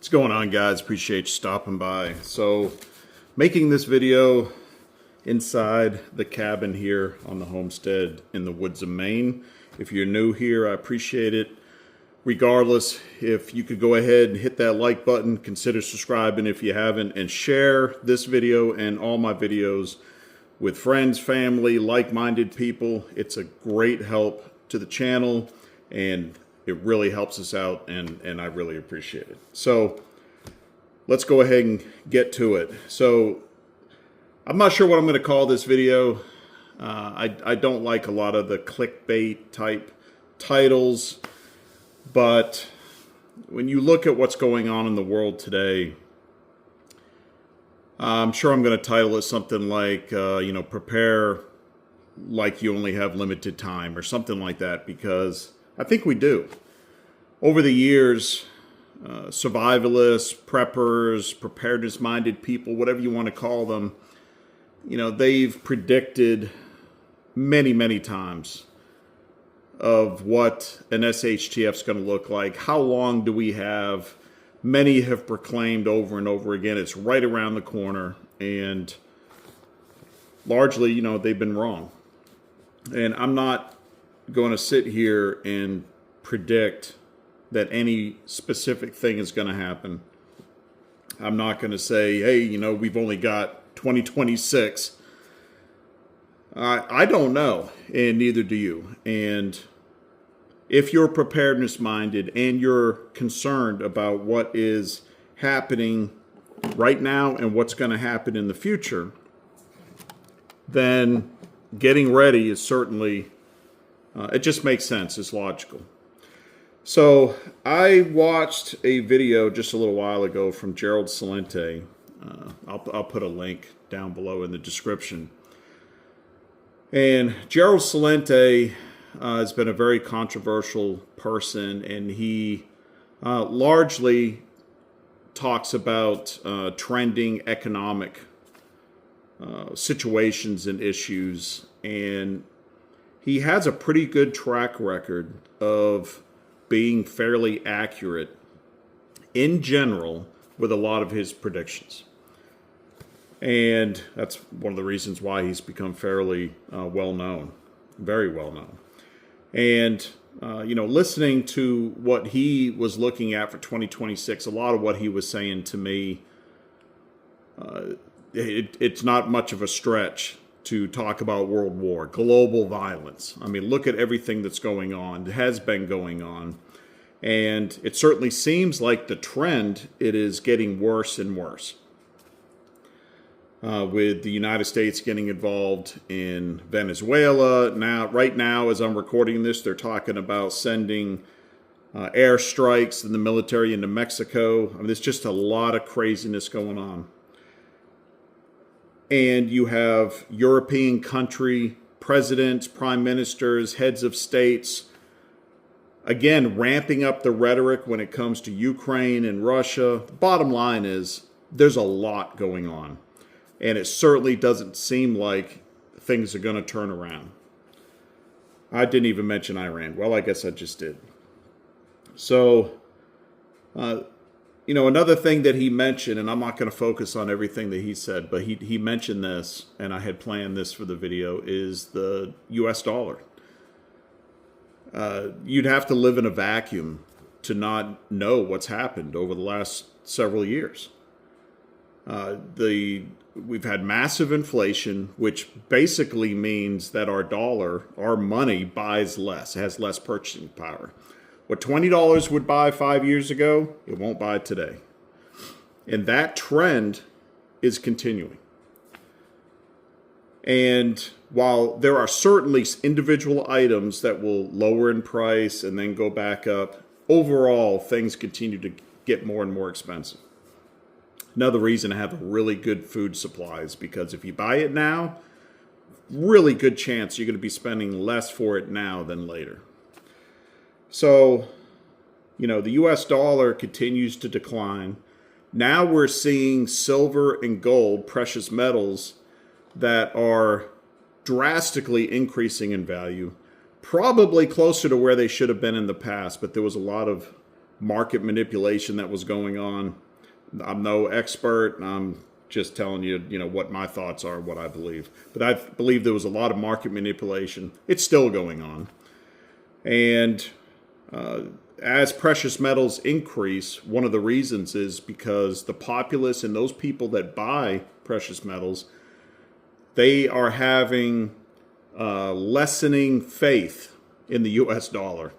What's going on, guys? Appreciate you stopping by. So, making this video inside the cabin here on the homestead in the woods of Maine. If you're new here, I appreciate it. Regardless, if you could go ahead and hit that like button, consider subscribing if you haven't, and share this video and all my videos with friends, family, like-minded people. It's a great help to the channel, and it really helps us out, and I really appreciate it. So let's go ahead and get to it. So I'm not sure what I'm going to call this video. I don't like a lot of the clickbait type titles, but when you look at what's going on in the world today, I'm sure I'm going to title it something like, prepare like you only have limited time or something like that, because I think we do. Over the years, survivalists, preppers, preparedness-minded people, whatever you want to call them, they've predicted many, many times of what an SHTF is going to look like. How long do we have? Many have proclaimed over and over again, it's right around the corner, and largely, they've been wrong. And I'm not going to sit here and predict that any specific thing is going to happen. I'm not going to say, hey, we've only got 2026. I don't know, and neither do you. And if you're preparedness minded and you're concerned about what is happening right now and what's going to happen in the future, then getting ready is certainly, it just makes sense. It's logical. So I watched a video just a little while ago from Gerald Celente. I'll put a link down below in the description. And Gerald Celente has been a very controversial person, and he largely talks about trending economic situations and issues, and he has a pretty good track record of being fairly accurate in general with a lot of his predictions. And that's one of the reasons why he's become fairly well known, very well known. And, listening to what he was looking at for 2026, a lot of what he was saying to me, it's not much of a stretch to talk about world war, global violence. I mean, look at everything that's going on, has been going on. And it certainly seems like the trend, it is getting worse and worse. With the United States getting involved in Venezuela. Right now, as I'm recording this, they're talking about sending airstrikes in the military into Mexico. I mean, there's just a lot of craziness going on. And you have European country presidents, prime ministers, heads of states, again, ramping up the rhetoric when it comes to Ukraine and Russia. The bottom line is there's a lot going on. And it certainly doesn't seem like things are going to turn around. I didn't even mention Iran. Well, I guess I just did. So, another thing that he mentioned, and I'm not going to focus on everything that he said, but he mentioned this, and I had planned this for the video, is the U.S. dollar. You'd have to live in a vacuum to not know what's happened over the last several years. We've had massive inflation, which basically means that our dollar, our money, buys less, has less purchasing power. What $20 would buy 5 years ago, it won't buy today. And that trend is continuing. And while there are certainly individual items that will lower in price and then go back up, overall, things continue to get more and more expensive. Another reason to have a really good food supply is because if you buy it now, really good chance you're going to be spending less for it now than later. So, the U.S. dollar continues to decline. Now we're seeing silver and gold, precious metals, that are drastically increasing in value, probably closer to where they should have been in the past, but there was a lot of market manipulation that was going on. I'm no expert. I'm just telling you, what my thoughts are, what I believe. But I believe there was a lot of market manipulation. It's still going on. And as precious metals increase, one of the reasons is because the populace and those people that buy precious metals, they are having lessening faith in the U.S. dollar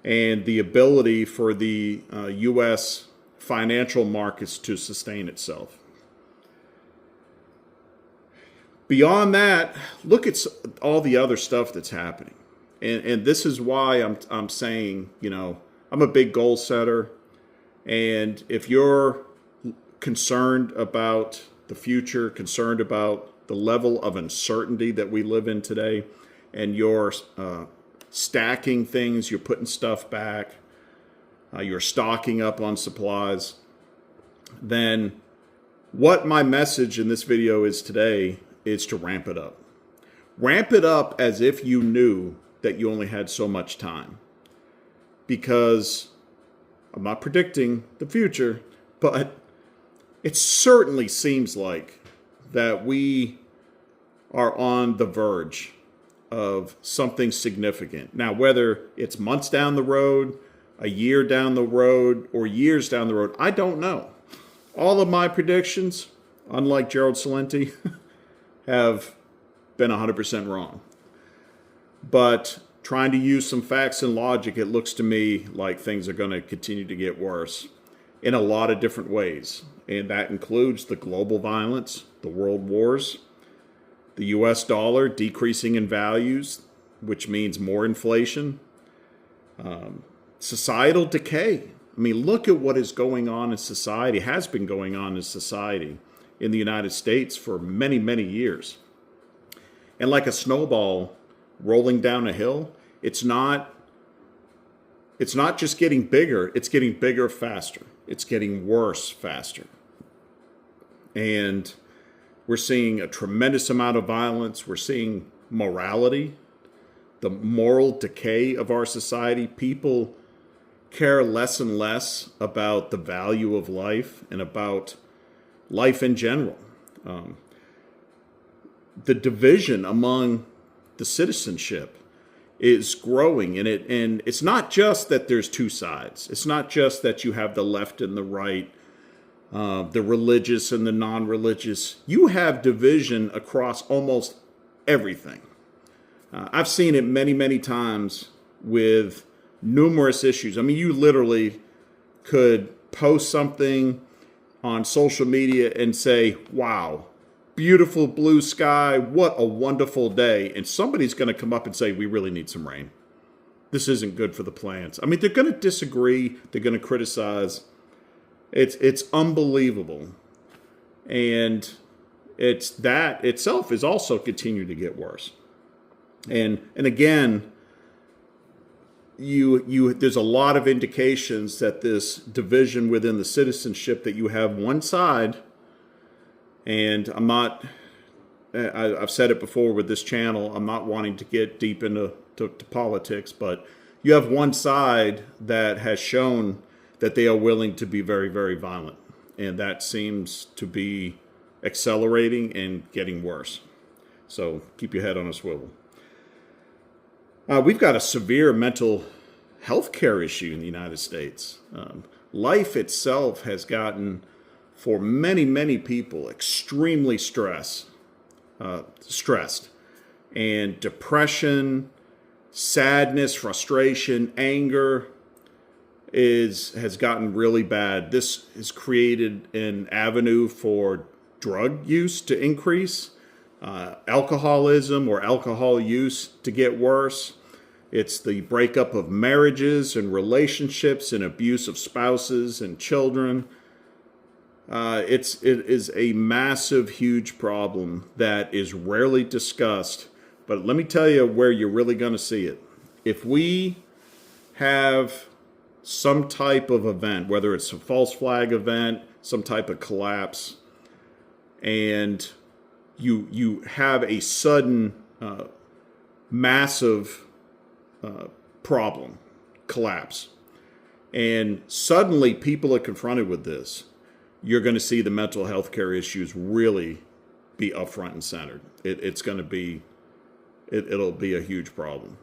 and the ability for the U.S. financial markets to sustain itself. Beyond that, look at all the other stuff that's happening. And this is why I'm saying, I'm a big goal setter. And if you're concerned about the future, concerned about the level of uncertainty that we live in today, and you're stacking things, you're putting stuff back, you're stocking up on supplies, then what my message in this video is today is to ramp it up. Ramp it up as if you knew that you only had so much time. Because I'm not predicting the future, but it certainly seems like that we are on the verge of something significant. Now, whether it's months down the road, a year down the road, or years down the road, I don't know. All of my predictions, unlike Gerald Celente, have been 100% wrong. But trying to use some facts and logic, it looks to me like things are going to continue to get worse in a lot of different ways. And that includes the global violence, the world wars, the U.S. dollar decreasing in values, which means more inflation, societal decay. I mean, look at what is going on in society, has been going on in society in the United States for many, many years. And like a snowball rolling down a hill, it's not just getting bigger, it's getting bigger faster. It's getting worse faster. And we're seeing a tremendous amount of violence. We're seeing morality, the moral decay of our society. People care less and less about the value of life and about life in general. The division among the citizenship is growing, and it's not just that there's two sides. It's not just that you have the left and the right, the religious and the non-religious. You have division across almost everything. I've seen it many, many times with numerous issues. I mean, you literally could post something on social media and say, wow, beautiful blue sky, what a wonderful day. And somebody's going to come up and say, we really need some rain. This isn't good for the plants. I mean, they're going to disagree. They're going to criticize. It's unbelievable. And it's that itself is also continuing to get worse. And again, there's a lot of indications that this division within the citizenship, that you have one side, and I've said it before with this channel, I'm not wanting to get deep into politics, but you have one side that has shown that they are willing to be very, very violent. And that seems to be accelerating and getting worse. So keep your head on a swivel. We've got a severe mental health care issue in the United States. Life itself has gotten, for many, many people, extremely stressed. And depression, sadness, frustration, anger has gotten really bad. This has created an avenue for drug use to increase, alcoholism or alcohol use to get worse. It's the breakup of marriages and relationships and abuse of spouses and children. It is a massive, huge problem that is rarely discussed. But let me tell you where you're really going to see it. If we have some type of event, whether it's a false flag event, some type of collapse, and you have a sudden massive problem, collapse, And suddenly people are confronted with this. You're going to see the mental health care issues really be up front and centered. It's going to be, it'll be a huge problem.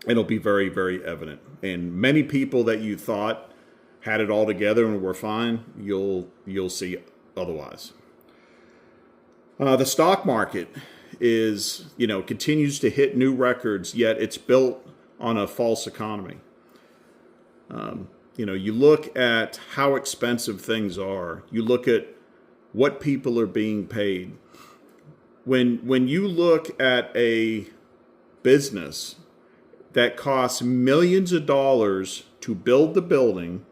It'll be very, very evident. And many people that you thought had it all together and were fine, you'll see otherwise. The stock market is, continues to hit new records, yet it's built on a false economy. You look at how expensive things are. You look at what people are being paid. When you look at a business that costs millions of dollars to build the building,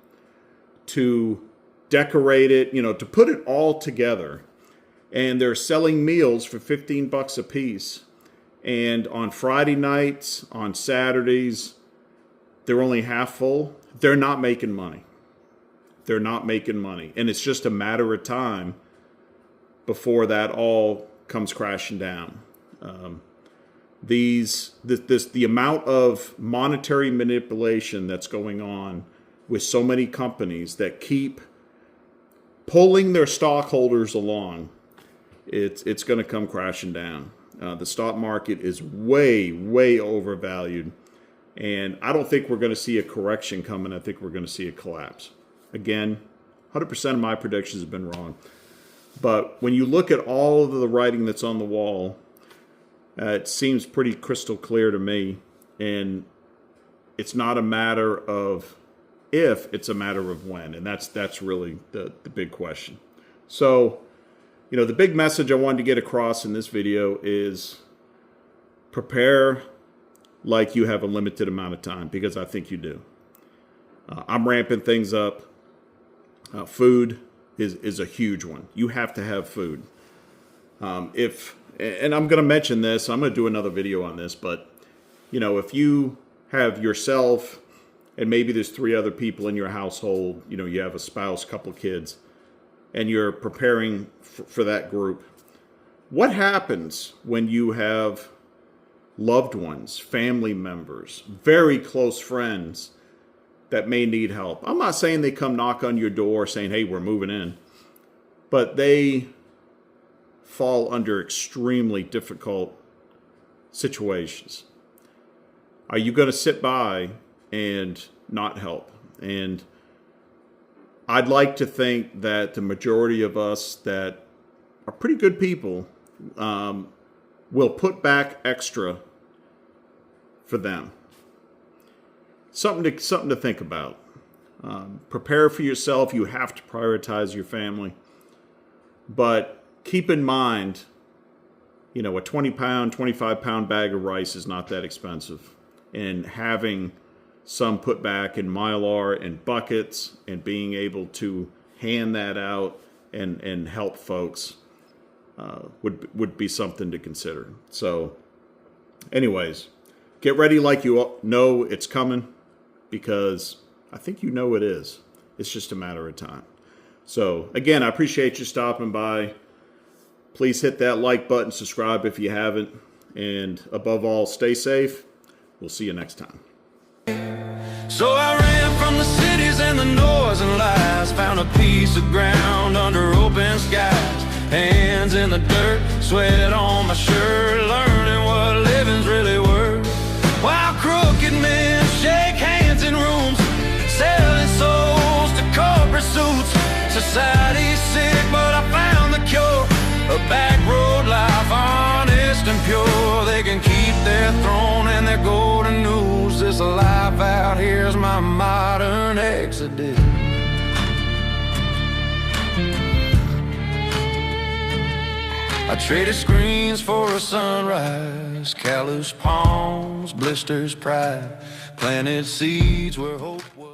to decorate it, to put it all together, and they're selling meals for $15 a piece, and on Friday nights, on Saturdays, they're only half full, they're not making money. They're not making money. And it's just a matter of time before that all comes crashing down. The amount of monetary manipulation that's going on with so many companies that keep pulling their stockholders along, it's going to come crashing down. The stock market is way, way overvalued. And I don't think we're going to see a correction coming. I think we're going to see a collapse. Again, 100% of my predictions have been wrong. But when you look at all of the writing that's on the wall, it seems pretty crystal clear to me. And it's not a matter of if, it's a matter of when. And that's really the big question. So, the big message I wanted to get across in this video is prepare like you have a limited amount of time, because I think you do. I'm ramping things up. Food is a huge one. You have to have food. And I'm going to mention this, I'm going to do another video on this, but if you have yourself and maybe there's 3 other people in your household, you have a spouse, couple kids, and you're preparing for that group, what happens when you have loved ones, family members, very close friends that may need help? I'm not saying they come knock on your door saying, hey, we're moving in, but they fall under extremely difficult situations. Are you going to sit by and not help? And I'd like to think that the majority of us that are pretty good people will put back extra for them. Something to think about. Prepare for yourself. You have to prioritize your family. But keep in mind, a 20-pound, 25-pound bag of rice is not that expensive. And having some put back in Mylar and buckets and being able to hand that out and help folks would be something to consider. So anyways, get ready like you know it's coming, because I think it is. It's just a matter of time. So again, I appreciate you stopping by. Please hit that like button, subscribe if you haven't, and above all, stay safe. We'll see you next time. So I ran from the cities and the noise and lies, found a piece of ground under open skies, hands in the dirt, sweat on my shirt, learning what living's really worth. While crooked men shake hands in rooms, selling souls to corporate suits. Society's sick, but I found the cure. A back road life, honest and pure. They can keep their throne and their golden news. This life out here's my modern exodus. I traded screens for a sunrise, callous palms, blisters, pride. Planted seeds where hope was.